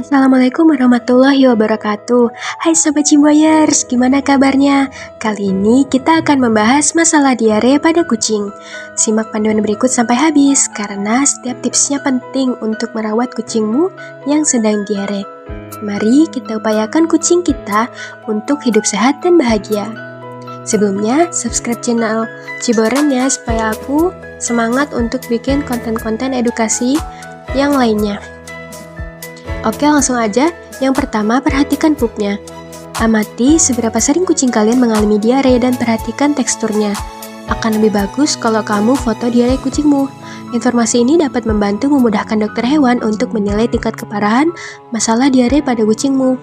Assalamualaikum warahmatullahi wabarakatuh. Hai Sobat Cimboyers, gimana kabarnya? Kali ini kita akan membahas masalah diare pada kucing. Simak panduan berikut sampai habis, karena setiap tipsnya penting untuk merawat kucingmu yang sedang diare. Mari kita upayakan kucing kita untuk hidup sehat dan bahagia. Sebelumnya, subscribe channel Ciboren ya, supaya aku semangat untuk bikin konten-konten edukasi yang lainnya. Oke, langsung aja. Yang pertama, perhatikan pupnya. Amati seberapa sering kucing kalian mengalami diare dan perhatikan teksturnya. Akan lebih bagus kalau kamu foto diare kucingmu. Informasi ini dapat membantu memudahkan dokter hewan untuk menilai tingkat keparahan masalah diare pada kucingmu.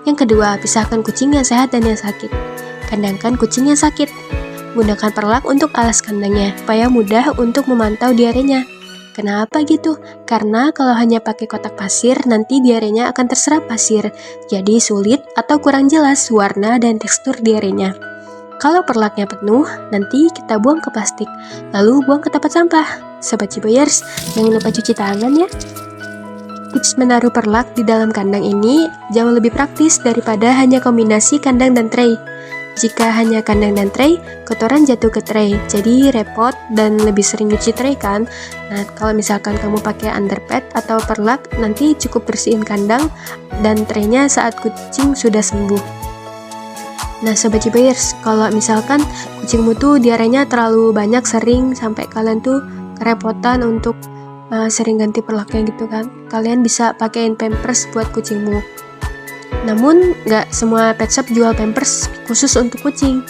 Yang kedua, pisahkan kucing yang sehat dan yang sakit. Kandangkan kucing yang sakit. Gunakan perlak untuk alas kandangnya, supaya mudah untuk memantau diarenya. Kenapa gitu? Karena kalau hanya pakai kotak pasir, nanti diarenya akan terserap pasir, jadi sulit atau kurang jelas warna dan tekstur diarenya. Kalau perlaknya penuh, nanti kita buang ke plastik, lalu buang ke tempat sampah. Sobat Ciboyers, jangan lupa cuci tangan ya. Tips menaruh perlak di dalam kandang ini jauh lebih praktis daripada hanya kombinasi kandang dan tray. Jika hanya kandang dan tray, kotoran jatuh ke tray, jadi repot dan lebih sering nyuci tray kan. Nah, kalau misalkan kamu pakai underpad atau perlak, nanti cukup bersihin kandang dan traynya saat kucing sudah sembuh. Nah, Sobat Ciboyers, kalau misalkan kucingmu tuh diarenya terlalu banyak, sering sampai kalian tuh kerepotan untuk sering ganti perlaknya gitu kan, kalian bisa pakein Pampers buat kucingmu. Namun, nggak semua pet shop jual Pampers khusus untuk kucing.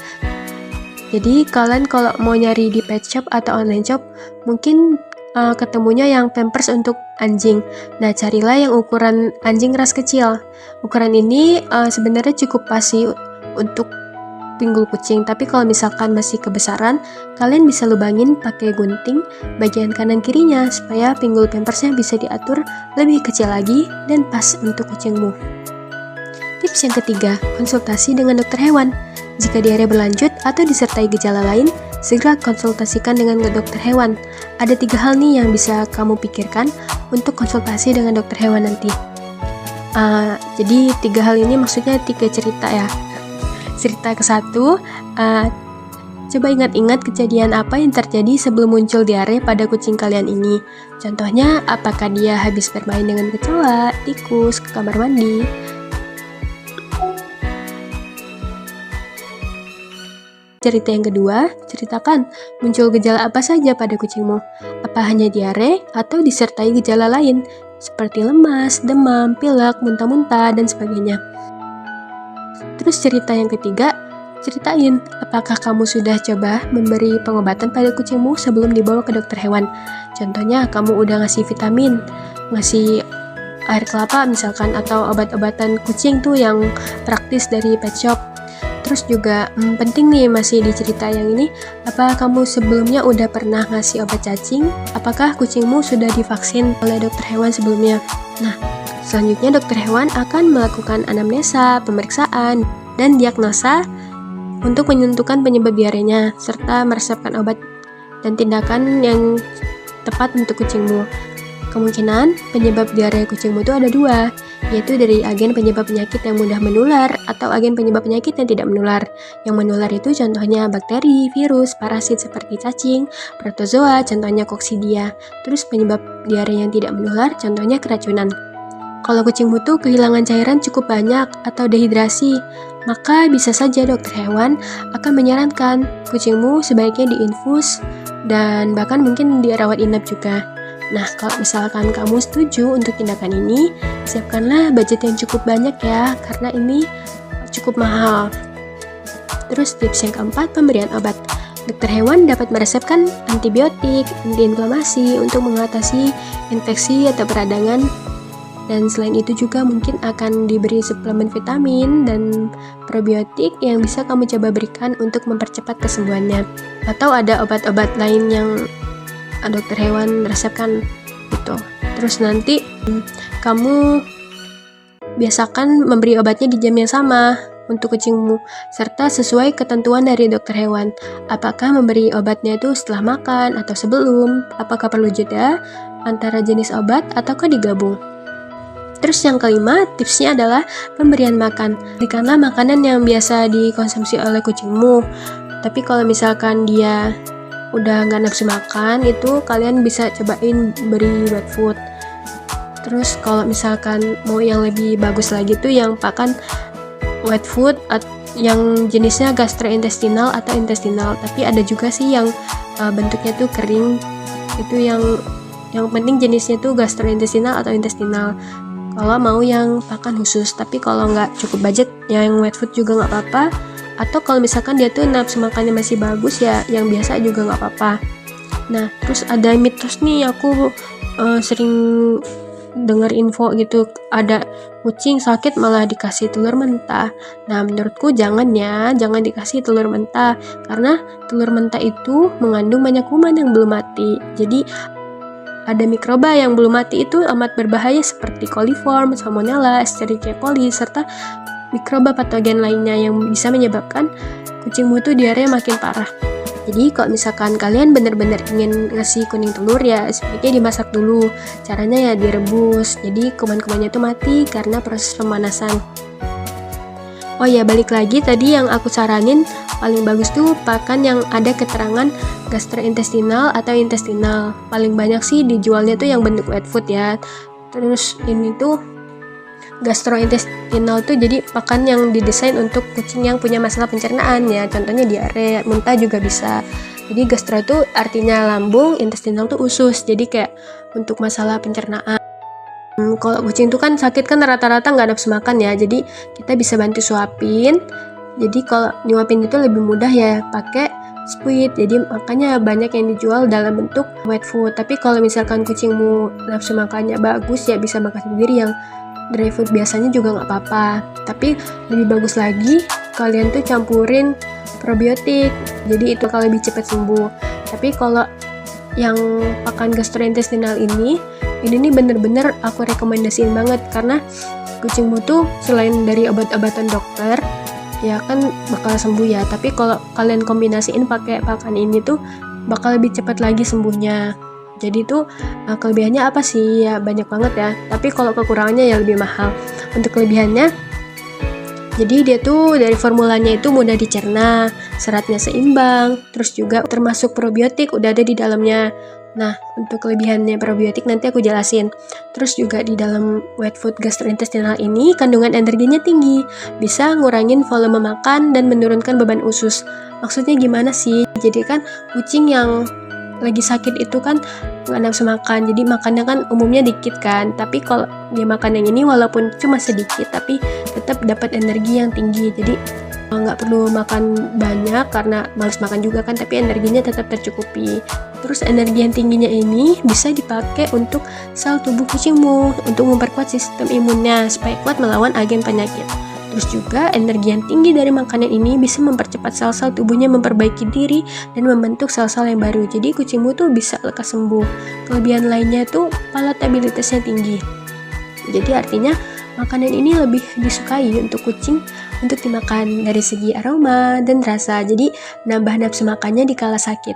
Jadi, kalian kalau mau nyari di pet shop atau online shop, mungkin ketemunya yang Pampers untuk anjing. Nah, carilah yang ukuran anjing ras kecil. Ukuran ini sebenarnya cukup pas sih untuk pinggul kucing. Tapi kalau misalkan masih kebesaran, kalian bisa lubangin pakai gunting bagian kanan kirinya, supaya pinggul Pampersnya bisa diatur lebih kecil lagi dan pas untuk kucingmu. Tips yang ketiga, konsultasi dengan dokter hewan. Jika diare berlanjut atau disertai gejala lain, segera konsultasikan dengan dokter hewan. Ada 3 hal nih yang bisa kamu pikirkan untuk konsultasi dengan dokter hewan nanti. Jadi 3 hal ini maksudnya 3 cerita ya. Cerita ke-1, coba ingat-ingat kejadian apa yang terjadi sebelum muncul diare pada kucing kalian ini. Contohnya, apakah dia habis bermain dengan kecoa, tikus, ke kamar mandi. Cerita yang kedua, ceritakan muncul gejala apa saja pada kucingmu. Apa hanya diare atau disertai gejala lain seperti lemas, demam, pilek, muntah-muntah, dan sebagainya. Terus cerita yang ketiga, ceritain apakah kamu sudah coba memberi pengobatan pada kucingmu sebelum dibawa ke dokter hewan. Contohnya, kamu udah ngasih vitamin, ngasih air kelapa misalkan, atau obat-obatan kucing tuh yang praktis dari pet shop. Terus juga penting nih masih di cerita yang ini, apa kamu sebelumnya udah pernah ngasih obat cacing? Apakah kucingmu sudah divaksin oleh dokter hewan sebelumnya? Nah, selanjutnya dokter hewan akan melakukan anamnesa, pemeriksaan, dan diagnosa untuk menentukan penyebab diarenya, serta meresepkan obat dan tindakan yang tepat untuk kucingmu. Kemungkinan penyebab diare kucingmu itu ada 2, yaitu dari agen penyebab penyakit yang mudah menular atau agen penyebab penyakit yang tidak menular. Yang menular itu contohnya bakteri, virus, parasit seperti cacing, protozoa, contohnya coccidia. Terus penyebab diare yang tidak menular, contohnya keracunan. Kalau kucingmu tuh kehilangan cairan cukup banyak atau dehidrasi, maka bisa saja dokter hewan akan menyarankan kucingmu sebaiknya diinfus dan bahkan mungkin dirawat inap juga. Nah, kalau misalkan kamu setuju untuk tindakan ini, siapkanlah budget yang cukup banyak ya, karena ini cukup mahal. Terus tips yang keempat, pemberian obat. Dokter hewan dapat meresepkan antibiotik, antiinflamasi untuk mengatasi infeksi atau peradangan. Dan selain itu juga mungkin akan diberi suplemen vitamin dan probiotik yang bisa kamu coba berikan untuk mempercepat kesembuhannya. Atau ada obat-obat lain yang dokter hewan resepkan gitu. Terus nanti kamu biasakan memberi obatnya di jam yang sama. untuk kucingmu, serta sesuai ketentuan dari dokter hewan. Apakah memberi obatnya itu setelah makan atau sebelum? Apakah perlu jeda antara jenis obat ataukah digabung? Terus yang kelima, tipsnya adalah pemberian makan. Berikanlah makanan yang biasa dikonsumsi oleh kucingmu. Tapi kalau misalkan dia udah nggak nafsu makan, itu kalian bisa cobain beri wet food. Terus kalau misalkan mau yang lebih bagus lagi tuh yang pakan wet food yang jenisnya gastrointestinal atau intestinal. Tapi ada juga sih yang bentuknya tuh kering. Itu yang penting jenisnya tuh gastrointestinal atau intestinal. Kalau mau yang pakan khusus. Tapi kalau nggak cukup budget, yang wet food juga nggak apa-apa. Atau kalau misalkan dia tuh nafsu makannya masih bagus ya, yang biasa juga nggak apa-apa. Nah, terus ada mitos nih, aku sering dengar info gitu, ada kucing sakit malah dikasih telur mentah. Nah, menurutku jangan dikasih telur mentah, karena telur mentah itu mengandung banyak kuman yang belum mati. Jadi ada mikroba yang belum mati itu amat berbahaya seperti coliform, salmonella, escherichia coli, serta mikroba patogen lainnya yang bisa menyebabkan kucingmu tuh diare makin parah. Jadi kalau misalkan kalian benar-benar ingin ngasih kuning telur ya sebaiknya dimasak dulu. Caranya ya direbus. Jadi kuman-kumannya itu mati karena proses pemanasan. Oh ya, balik lagi tadi yang aku saranin paling bagus tuh pakan yang ada keterangan gastrointestinal atau intestinal. Paling banyak sih dijualnya tuh yang bentuk wet food ya. Terus ini tuh gastrointestinal tuh jadi pakan yang didesain untuk kucing yang punya masalah pencernaan ya, contohnya diare, muntah juga bisa. Jadi gastro itu artinya lambung, intestinal tuh usus, jadi kayak untuk masalah pencernaan. Kalau kucing itu kan sakit kan rata-rata nggak nafsu makan ya, jadi kita bisa bantu suapin. Jadi kalau nyuapin itu lebih mudah ya pakai squid, jadi makanya banyak yang dijual dalam bentuk wet food. Tapi kalau misalkan kucingmu nafsu makannya bagus ya bisa makan sendiri yang dry food biasanya juga nggak apa-apa. Tapi lebih bagus lagi kalian tuh campurin probiotik, jadi itu bakal lebih cepat sembuh. Tapi kalau yang pakan gastrointestinal ini nih bener-bener aku rekomendasiin banget, karena kucingmu tuh selain dari obat-obatan dokter ya kan bakal sembuh ya, tapi kalau kalian kombinasiin pakai pakan ini tuh bakal lebih cepat lagi sembuhnya. Jadi tuh kelebihannya apa sih? Ya banyak banget ya. Tapi kalau kekurangannya ya lebih mahal. Untuk kelebihannya, jadi dia tuh dari formulanya itu mudah dicerna, seratnya seimbang, terus juga termasuk probiotik udah ada di dalamnya. Nah, untuk kelebihannya probiotik nanti aku jelasin. Terus juga di dalam wet food gastrointestinal ini kandungan energinya tinggi, bisa ngurangin volume makan dan menurunkan beban usus. Maksudnya gimana sih? Jadi kan kucing yang lagi sakit itu kan nggak nafsu makan, jadi makannya kan umumnya dikit kan, tapi kalau dia makan yang ini walaupun cuma sedikit tapi tetap dapat energi yang tinggi. Jadi nggak perlu makan banyak karena males makan juga kan, tapi energinya tetap tercukupi. Terus energi yang tingginya ini bisa dipakai untuk sel tubuh kucingmu untuk memperkuat sistem imunnya supaya kuat melawan agen penyakit. Terus juga energi yang tinggi dari makanan ini bisa mempercepat sel-sel tubuhnya memperbaiki diri dan membentuk sel-sel yang baru. Jadi kucingmu tuh bisa lekas sembuh. Kelebihan lainnya tuh palatabilitasnya tinggi. Jadi artinya makanan ini lebih disukai untuk kucing untuk dimakan dari segi aroma dan rasa. Jadi nambah nafsu makannya di kala sakit.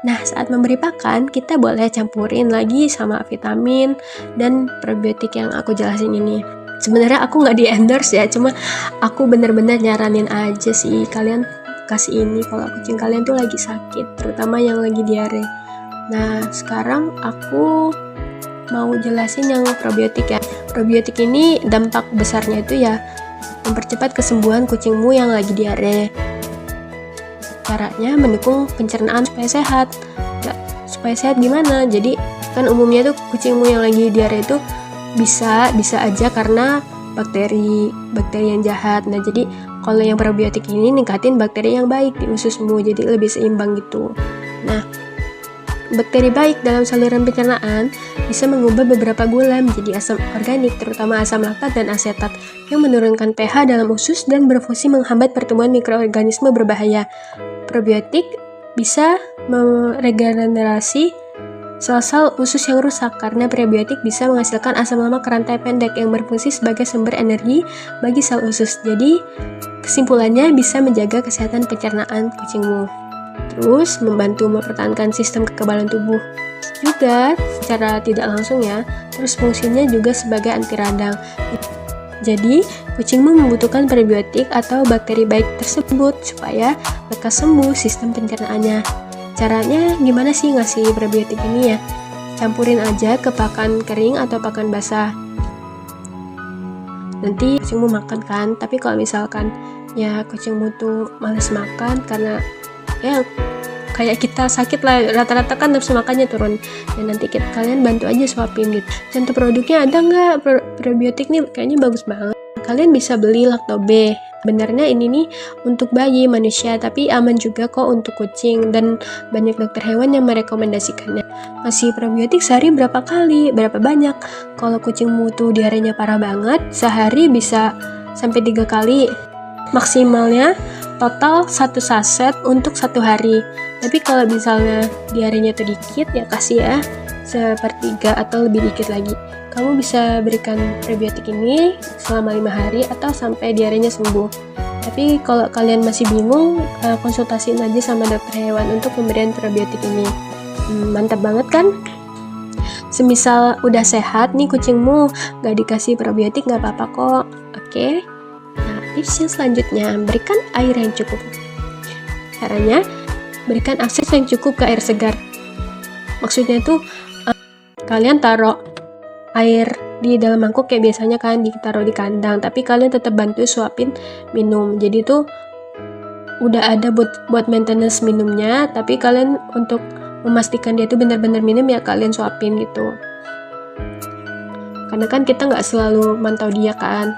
Nah, saat memberi pakan, kita boleh campurin lagi sama vitamin dan probiotik yang aku jelasin ini. Sebenarnya aku nggak di-endorse ya, cuma aku bener-bener nyaranin aja sih kalian kasih ini kalau kucing kalian tuh lagi sakit, terutama yang lagi diare. Nah, sekarang aku mau jelasin yang probiotik ya. Probiotik ini dampak besarnya itu ya mempercepat kesembuhan kucingmu yang lagi diare. Caranya mendukung pencernaan supaya sehat. Supaya sehat gimana? Jadi kan umumnya tuh kucingmu yang lagi diare itu bisa aja karena bakteri yang jahat. Nah, jadi kalau yang probiotik ini ningkatin bakteri yang baik di ususmu, jadi lebih seimbang gitu. Nah, bakteri baik dalam saluran pencernaan bisa mengubah beberapa gula menjadi asam organik, terutama asam laktat dan asetat, yang menurunkan pH dalam usus dan berfungsi menghambat pertumbuhan mikroorganisme berbahaya. Probiotik bisa meregenerasi sel-sel usus yang rusak karena prebiotik bisa menghasilkan asam lemak rantai pendek yang berfungsi sebagai sumber energi bagi sel usus. Jadi, kesimpulannya bisa menjaga kesehatan pencernaan kucingmu. Terus, membantu mempertahankan sistem kekebalan tubuh. Juga, secara tidak langsung ya, terus fungsinya juga sebagai anti radang. Jadi, kucingmu membutuhkan prebiotik atau bakteri baik tersebut supaya lekas sembuh sistem pencernaannya. Caranya gimana sih ngasih prebiotik ini ya? Campurin aja ke pakan kering atau pakan basah. Nanti kucingmu makan kan, tapi kalau misalkan ya kucingmu tuh males makan karena ya kayak kita sakit lah, rata-rata kan nafsu makannya turun. Dan nanti kalian bantu aja suapin gitu. Contoh produknya ada nggak? Prebiotik nih kayaknya bagus banget. Kalian bisa beli Lactobe. Sebenarnya ini nih untuk bayi manusia, tapi aman juga kok untuk kucing, dan banyak dokter hewan yang merekomendasikannya. Ngasih probiotik sehari berapa kali, berapa banyak? Kalau kucingmu tuh diarenya parah banget, sehari bisa sampai 3 kali. Maksimalnya total 1 saset untuk 1 hari. Tapi kalau misalnya diarenya tuh dikit, ya kasih ya sepertiga atau lebih dikit lagi. Kamu bisa berikan prebiotik ini selama 5 hari atau sampai diarenya sembuh. Tapi kalau kalian masih bingung, konsultasiin aja sama dokter hewan untuk pemberian prebiotik ini. Mantap banget kan? Semisal udah sehat nih kucingmu, gak dikasih probiotik gak apa-apa kok. Oke? Nah, tips yang selanjutnya, berikan air yang cukup. Caranya, berikan akses yang cukup ke air segar. Maksudnya tuh, kalian taruh air di dalam mangkuk kayak biasanya kan ditaruh di kandang, tapi kalian tetap bantu suapin minum. Jadi tuh udah ada buat maintenance minumnya, tapi kalian untuk memastikan dia tuh benar-benar minum ya kalian suapin gitu. Karena kan kita nggak selalu mantau dia kan.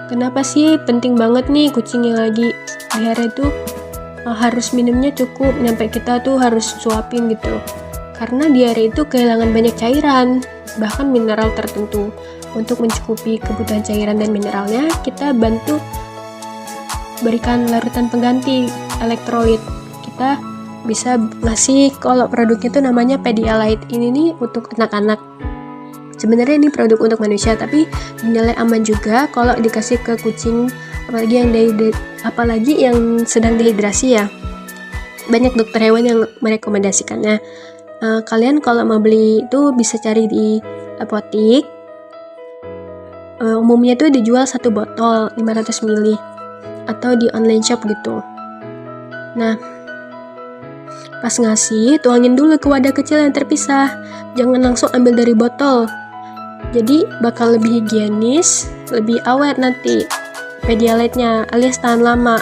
Kenapa sih penting banget nih kucing yang lagi diare tuh harus minumnya cukup, sampai kita tuh harus suapin gitu. Karena diare itu kehilangan banyak cairan, bahkan mineral tertentu. Untuk mencukupi kebutuhan cairan dan mineralnya, kita bantu berikan larutan pengganti elektrolit. Kita bisa ngasih, kalau produknya itu namanya Pedialyte. Ini nih untuk anak-anak. Sebenarnya ini produk untuk manusia, tapi dinilai aman juga kalau dikasih ke kucing, apalagi yang sedang dehidrasi ya. Banyak dokter hewan yang merekomendasikannya. Kalian kalau mau beli itu bisa cari di apotik. Umumnya tuh dijual 1 botol 500 ml atau di online shop gitu. Nah, pas ngasih, tuangin dulu ke wadah kecil yang terpisah. Jangan langsung ambil dari botol. Jadi bakal lebih higienis, lebih awet nanti Pedialyte-nya, alias tahan lama.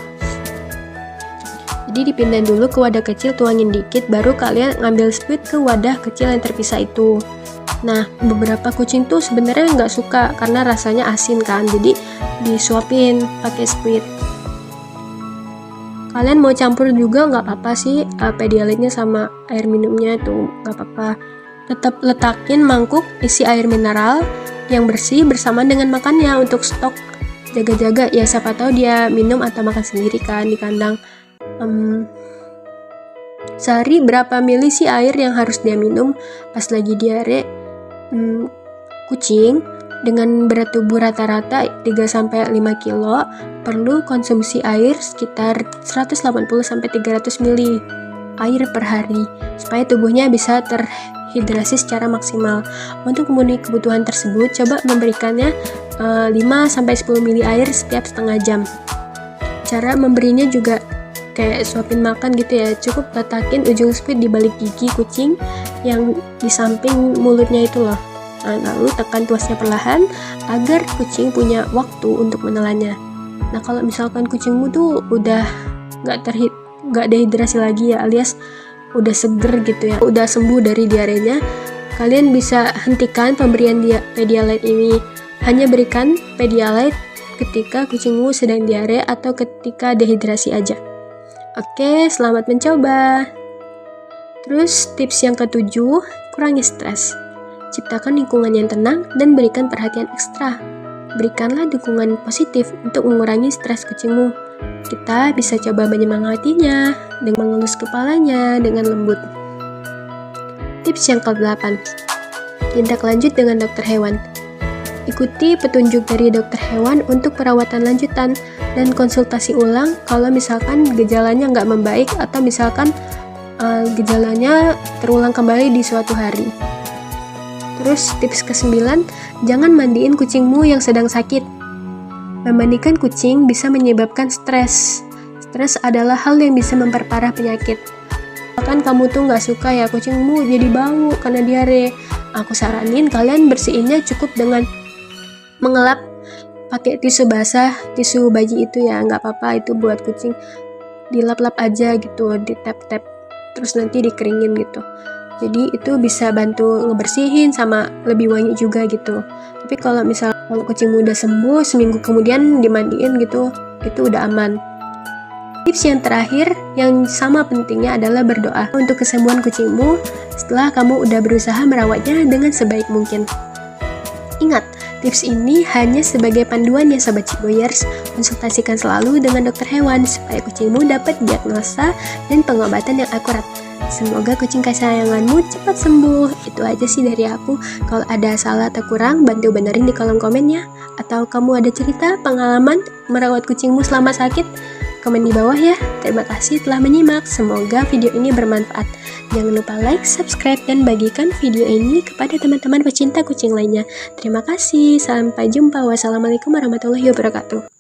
Jadi dipindahin dulu ke wadah kecil, tuangin dikit, baru kalian ngambil squid ke wadah kecil yang terpisah itu. Nah, beberapa kucing tuh sebenarnya nggak suka karena rasanya asin kan, jadi disuapin pakai squid. Kalian mau campur juga nggak apa-apa sih, Pedialyte-nya sama air minumnya itu nggak apa-apa. Tetap letakin mangkuk isi air mineral yang bersih bersamaan dengan makannya untuk stok. Jaga-jaga ya, siapa tahu dia minum atau makan sendiri kan di kandang. Sehari berapa mili sih air yang harus dia minum pas lagi diare? Kucing dengan berat tubuh rata-rata 3-5 kilo perlu konsumsi air sekitar 180-300 mili air per hari supaya tubuhnya bisa terhidrasi secara maksimal. Untuk memenuhi kebutuhan tersebut, coba memberikannya 5-10 mili air setiap setengah jam. Cara memberinya juga kayak suapin makan gitu ya, cukup letakin ujung squid di balik gigi kucing yang di samping mulutnya itu loh. Lalu tekan tuasnya perlahan agar kucing punya waktu untuk menelannya. Nah, kalau misalkan kucingmu tuh udah nggak dehidrasi lagi ya, alias udah seger gitu ya, udah sembuh dari diarenya, kalian bisa hentikan pemberian Pedialyte ini. Hanya berikan Pedialyte ketika kucingmu sedang diare atau ketika dehidrasi aja. Oke, selamat mencoba. Terus tips yang ketujuh, kurangi stres. Ciptakan lingkungan yang tenang dan berikan perhatian ekstra. Berikanlah dukungan positif untuk mengurangi stres kucingmu. Kita bisa coba menyemangatinya dengan mengelus kepalanya dengan lembut. Tips yang ke-8, tindak lanjut dengan dokter hewan. Ikuti petunjuk dari dokter hewan untuk perawatan lanjutan dan konsultasi ulang kalau misalkan gejalanya nggak membaik atau misalkan gejalanya terulang kembali di suatu hari. Terus tips ke-9, jangan mandiin kucingmu yang sedang sakit. Memandikan kucing bisa menyebabkan stres. Stres adalah hal yang bisa memperparah penyakit. Bahkan kamu tuh nggak suka ya kucingmu jadi bau karena diare. Aku saranin kalian bersihinnya cukup dengan mengelap pakai tisu basah, tisu bayi itu ya, nggak apa-apa itu buat kucing, dilap-lap aja gitu, ditap-tap, terus nanti dikeringin gitu. Jadi itu bisa bantu ngebersihin sama lebih wangi juga gitu. Tapi kalau kucing udah sembuh, seminggu kemudian dimandiin gitu, itu udah aman. Tips yang terakhir yang sama pentingnya adalah berdoa untuk kesembuhan kucingmu setelah kamu udah berusaha merawatnya dengan sebaik mungkin. Ingat, tips ini hanya sebagai panduan ya Sobat Ciboyers. Konsultasikan selalu dengan dokter hewan supaya kucingmu dapat diagnosa dan pengobatan yang akurat. Semoga kucing kesayanganmu cepat sembuh. Itu aja sih dari aku. Kalau ada salah atau kurang, bantu benerin di kolom komennya. Atau kamu ada cerita, pengalaman merawat kucingmu selama sakit? Komen di bawah ya. Terima kasih telah menyimak. Semoga video ini bermanfaat. Jangan lupa like, subscribe, dan bagikan video ini kepada teman-teman pecinta kucing lainnya. Terima kasih. Sampai jumpa. Wassalamualaikum warahmatullahi wabarakatuh.